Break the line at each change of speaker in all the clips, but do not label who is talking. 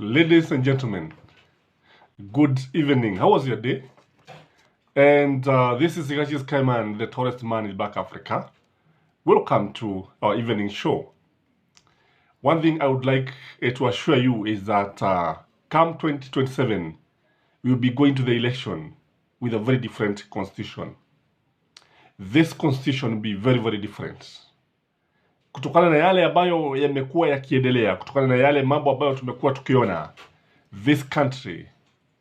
Ladies and gentlemen, good evening. How was your day? And this is Igachis Kaiman, the tallest man in Black Africa. Welcome to our evening show. One thing I would like to assure you is that come 2027, we will be going to the election with a very different constitution. This constitution will be very, very different. Kutokana na yale ambayo yamekuwa yakiendelea, kutokana na yale mambo ambayo tumekuwa tukiona, this country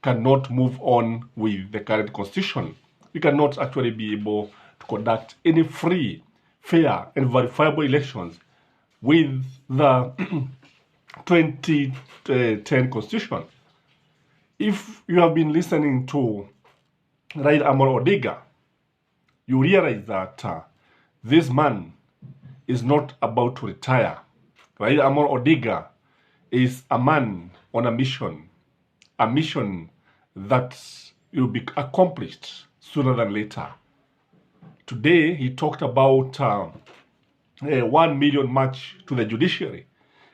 cannot move on with the current constitution. We cannot actually be able to conduct any free, fair, and verifiable elections with the 2010 constitution. If you have been listening to Raila, you realize that this man is not about to retire. Raila is a man on a mission that will be accomplished sooner than later. Today, he talked about a 1 million march to the judiciary.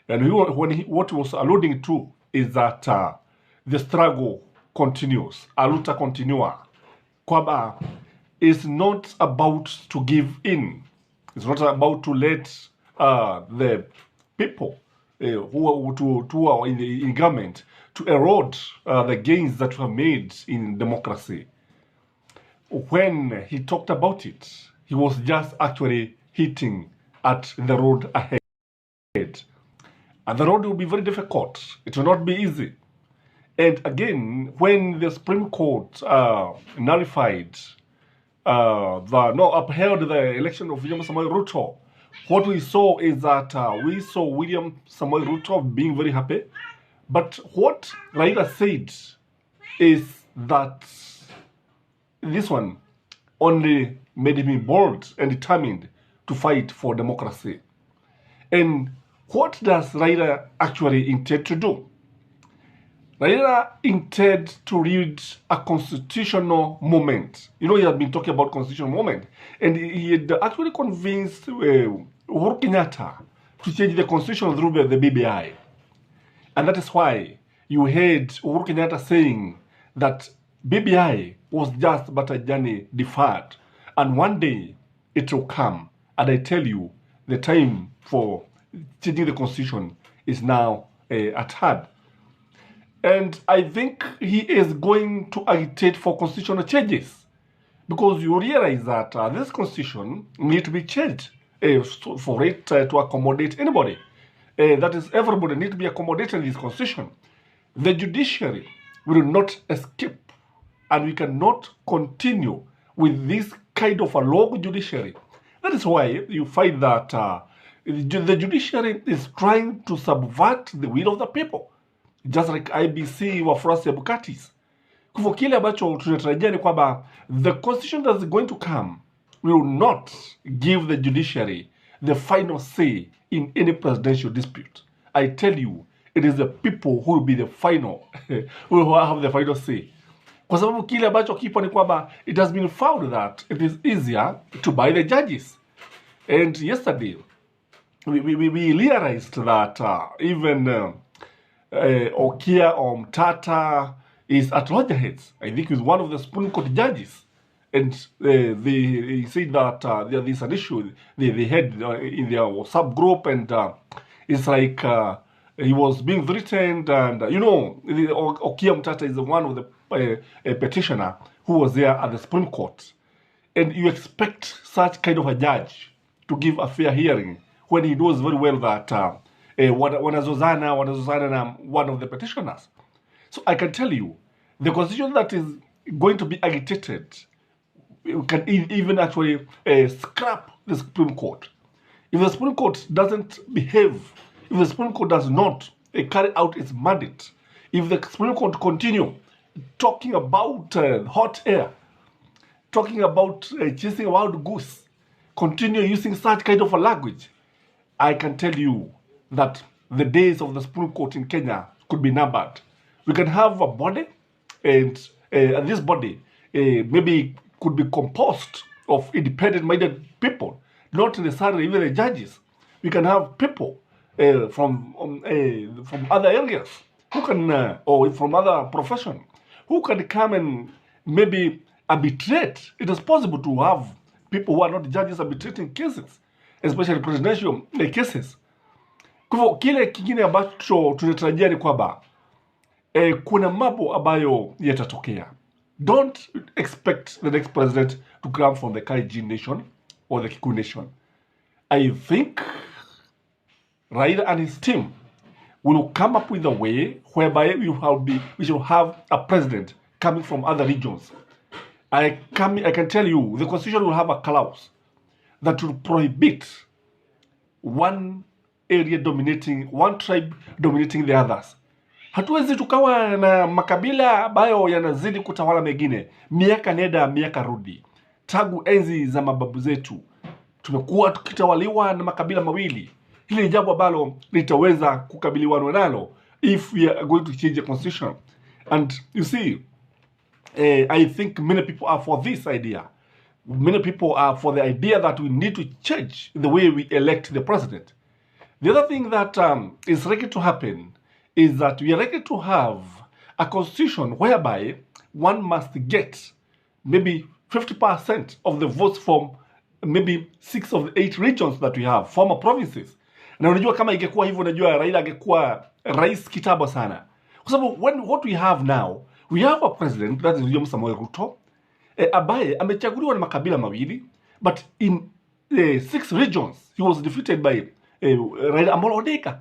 And what he was alluding to is that the struggle continues, a luta continua. Kwamba is not about to give in. It's not about to let the people who are in government to erode the gains that were made in democracy. When he talked about it, he was just actually hitting at the road ahead. And the road will be very difficult. It will not be easy. And again, when the Supreme Court nullified upheld the election of William Samoei Ruto, what we saw is that we saw William Samoei Ruto being very happy. But what Raila said is that this one only made him bold and determined to fight for democracy. And what does Raila actually intend to do? Raila intends to lead a constitutional movement. You know, he had been talking about constitutional movement. And he had actually convinced Uhuru Kenyatta to change the constitution through the BBI. And that is why you heard Uhuru Kenyatta saying that BBI was just but a journey deferred. And one day it will come. And I tell you, the time for changing the constitution is now at hand. And I think he is going to agitate for constitutional changes. Because you realize that this constitution needs to be changed for it to accommodate anybody. That is, everybody needs to be accommodated in this constitution. The judiciary will not escape, and we cannot continue with this kind of a long judiciary. That is why you find that the judiciary is trying to subvert the will of the people, just like IBC wafuasi ya Bukatis. Kwa kile ambacho tunatarajia ni kwamba the constitution that is going to come will not give the judiciary the final say in any presidential dispute. I tell you, it is the people who will be the final, who will have the final say. Kwa sababu kile ambacho kipo ni kwamba it has been found that it is easier to buy the judges. And yesterday, we realized that even Okia Omtata is at loggerheads. I think he's one of the Supreme Court judges. And they said that there is an issue they had in their WhatsApp group, and it's like he was being threatened. And you know, Okia Omtata is one of the petitioner who was there at the Supreme Court. And you expect such kind of a judge to give a fair hearing when he knows very well that wanazozana one of the petitioners. So I can tell you, the constitution that is going to be agitated can even actually scrap the Supreme Court. If the Supreme Court doesn't behave, if the Supreme Court does not carry out its mandate, if the Supreme Court continue talking about hot air, talking about chasing a wild goose, continue using such kind of a language, I can tell you that the days of the Supreme Court in Kenya could be numbered. We can have a body, and this body maybe could be composed of independent-minded people, not necessarily even the judges. We can have people from other areas who can, or from other profession, who can come and maybe arbitrate. It is possible to have people who are not judges arbitrating cases, especially presidential cases. Kwa hivyo kile kingine ambacho tunatarajia ni kwamba kuna mambo ambayo yatatokea. Don't expect the next president to come from the Kalenjin nation or the Kikuyu nation. I think Raila and his team will come up with a way whereby we should have a president coming from other regions. I can tell you, the constitution will have a clause that will prohibit one tribe dominating the others. Hatuwezi tukawa na makabila ambayo yanazidi kutawala mengine miaka nenda miaka rudi. Tangu enzi za mababu zetu tumekuwa tukitawaliwa na makabila mawili. Hili ni jambo ambalo litaweza kukabiliwa nalo if we are going to change the constitution. And you see, I think many people are for this idea. Many people are for the idea that we need to change the way we elect the president. The other thing that is likely to happen is that we are likely to have a constitution whereby one must get maybe 50% of the votes from maybe 6 of the 8 regions that we have, former provinces. Na unajua kama ingekuwa hivyo, unajua Raila angekuwa rais kitambo sana. Kwa sababu what we have now, we have a president that is William Samoei Ruto, ambaye amechaguliwa na makabila mawili, but in 6 regions he was defeated by Raila Amolo Odinga.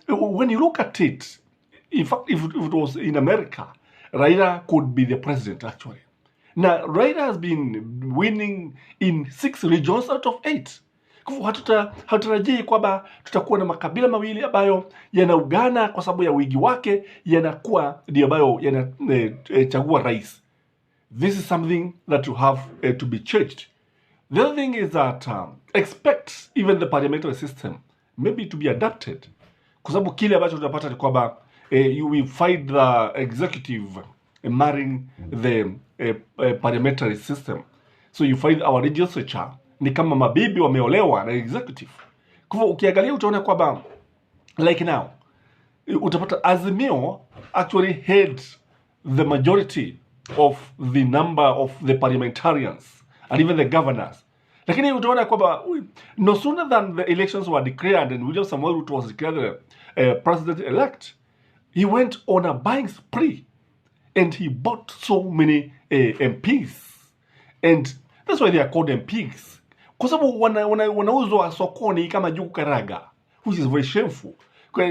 When you look at it, in fact, if it was in America, Raila could be the president actually. Now, Raila has been winning in 6 regions out of 8. Hatutarajii kwamba tutakuwa na makabila mawili ambayo yanaungana kwa sababu ya wingi wake, yanakuwa ndio ambayo yanachagua rais. This is something that you have to be changed. The other thing is that expect even the parliamentary system maybe to be adapted. Kwa sababu kile ambacho tunapata ni kwamba you will find the executive marrying the parliamentary system. So you find our legislature ni kama mabibi wameolewa na executive. Kwa hivyo ukiangalia utaona kwamba like now utapata Azimio actually had the majority of the number of the parliamentarians and even the governors. Lakini utaona kwamba no sooner than the elections were declared and William Samoei Ruto was declared president-elect, he went on a buying spree and he bought so many MPs. And that's why they are called MPs. Kwa sababu wanauzwa sokoni kama jugu karaga, which is very shameful.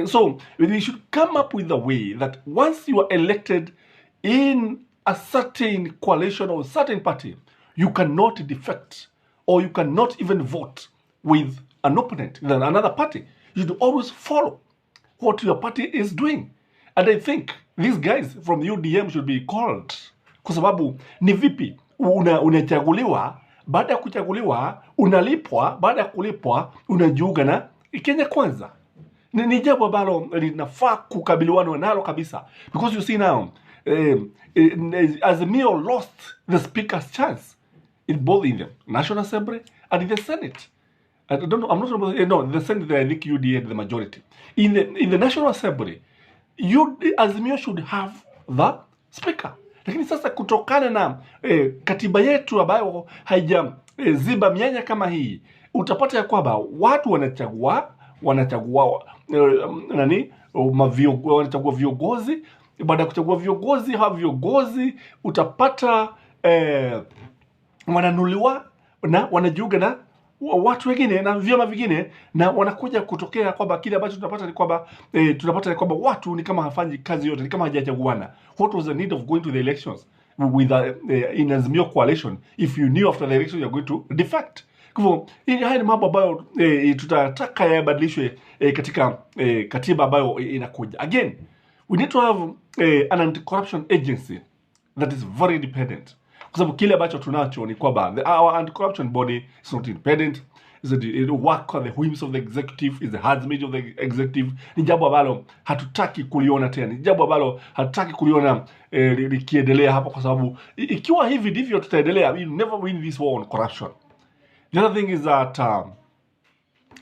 So we should come up with a way that once you are elected in a certain coalition or a certain party, you cannot defect or you cannot even vote with an opponent, than another party. You should always follow what your party is doing. And I think these guys from the UDM should be called. Kwa sababu ni vipi unachaguliwa, baada ya kuchaguliwa unalipwa, baada ya kulipwa unajiunga na Kenya Kwanza. Ni jambo ambalo linafaa kukabiliwa nalo kabisa. Because you see now, Azimio lost the speaker's chance in both in the National Assembly and in the Senate. I don't know, I'm not sure, no, the Senate, I think UDA had the majority. In the National Assembly, Azimio should have the speaker. Lakini sasa kutokana na katiba yetu ambayo haijaziba mianya kama hii, utapata ya kwamba watu wanachagua wanachagua viongozi. Baada ya kuchagua viongozi, hawa viongozi utapata wananuliwa na wanajiunga na watu wengine na vyama vingine, na wanakuja kutokea kwamba kile ambacho tunapata ni kwamba watu ni kama hafanyi kazi yote, ni kama hajachaguana. What was the need of going to the elections with in Azimio coalition if you knew after the election you are going to defect? Kwa hivyo haya ni mambo ambayo tutataka yabadilishwe katika katiba ambayo inakuja. Again, we need to have an anti-corruption agency that is very independent. Kwa sababu kile ambacho tunacho ni kwamba our anti-corruption body is not independent. It work on the whims of the executive, is the handsmaid of the executive. Ni jambo ambalo hatutaki kuliona tena. Ni jambo ambalo hatutaki kuliona likiendelea hapa, kwa sababu ikiwa hivi ndivyo tutaendelea, we will never win this war on corruption. The other thing is that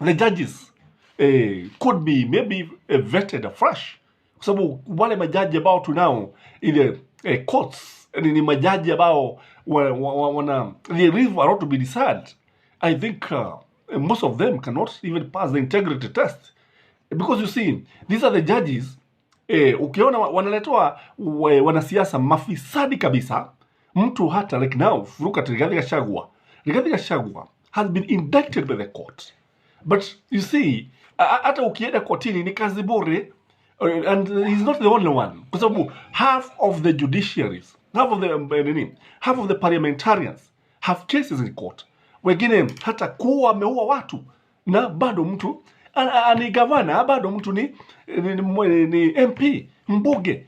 the judges could be maybe vetted afresh. kwa sababu wale majaji ambao tunao ile courts ni majaji ambao wana they leave a lot to be desired. I think most of them cannot even pass the integrity test, because you see these are the judges ukiona wanaletewa wanasiasa mafisadi kabisa. Mtu hata like now look at Rigathi Gachagua has been indicted by the court, but you see hata ukienda kotini ni kazi bure. And he's not the only one, kwa sababu half of the judiciaries, half of the parliamentarians have cases in court. Wengine hata kuwa ameua watu na bado mtu ni gavana, bado mtu ni MP, mbunge,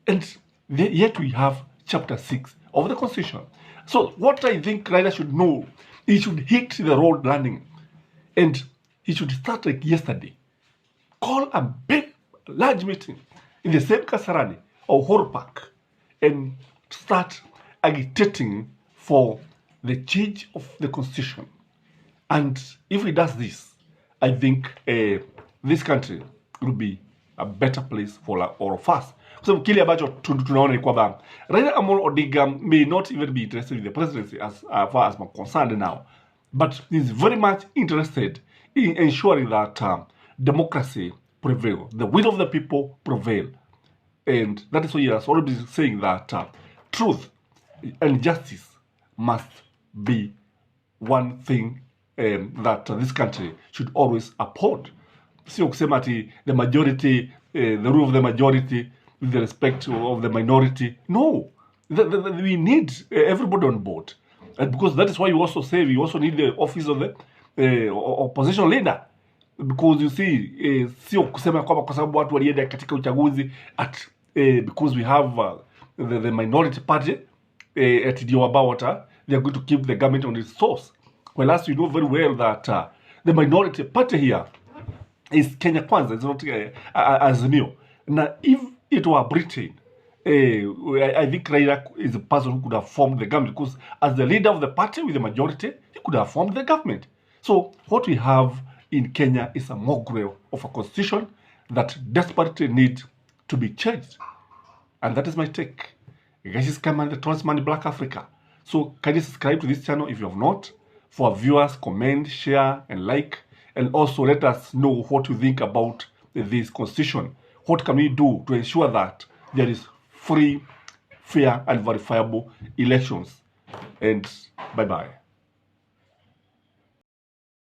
and yet we have chapter 6 of the constitution. So what I think Raila should know, he should hit the road running, and he should start like yesterday, call a big large meeting in the same Kasarani or Uhuru Park and start agitating for the change of the constitution. And if he does this, I think this country will be a better place for all of us. So kile ambacho tunaona ni kwamba Raila Amolo Odinga may not even be interested in the presidency as far as I'm concerned now, but he's very much interested in ensuring that democracy prevail, the will of the people prevail. And that is why he has already been saying that truth and justice must be one thing that this country should always uphold. Sio kusema ati the majority, the rule of the majority with the respect of the minority. No, we need everybody on board. And because that is why you also say we also need the office of the opposition leader. Because you see, sio kusema kwamba kwa sababu watu walienda katika uchaguzi because we have the minority party at ndio ambao they are going to keep the government on its source. Well, as you know very well that the minority party here is Kenya Kuanza, it's not Azimio. Now, if it were Britain, I think Raila is the person who could have formed the government, because as the leader of the party with the majority, he could have formed the government. So what we have in Kenya is a mongrel of a constitution that desperately needs to be changed. And that is my take. Guys, is Kaman, the Transman in Black Africa. So can you subscribe to this channel if you have not? For our viewers, comment, share, and like. And also let us know what you think about this constitution. What can we do to ensure that there is free, fair, and verifiable elections? And bye-bye.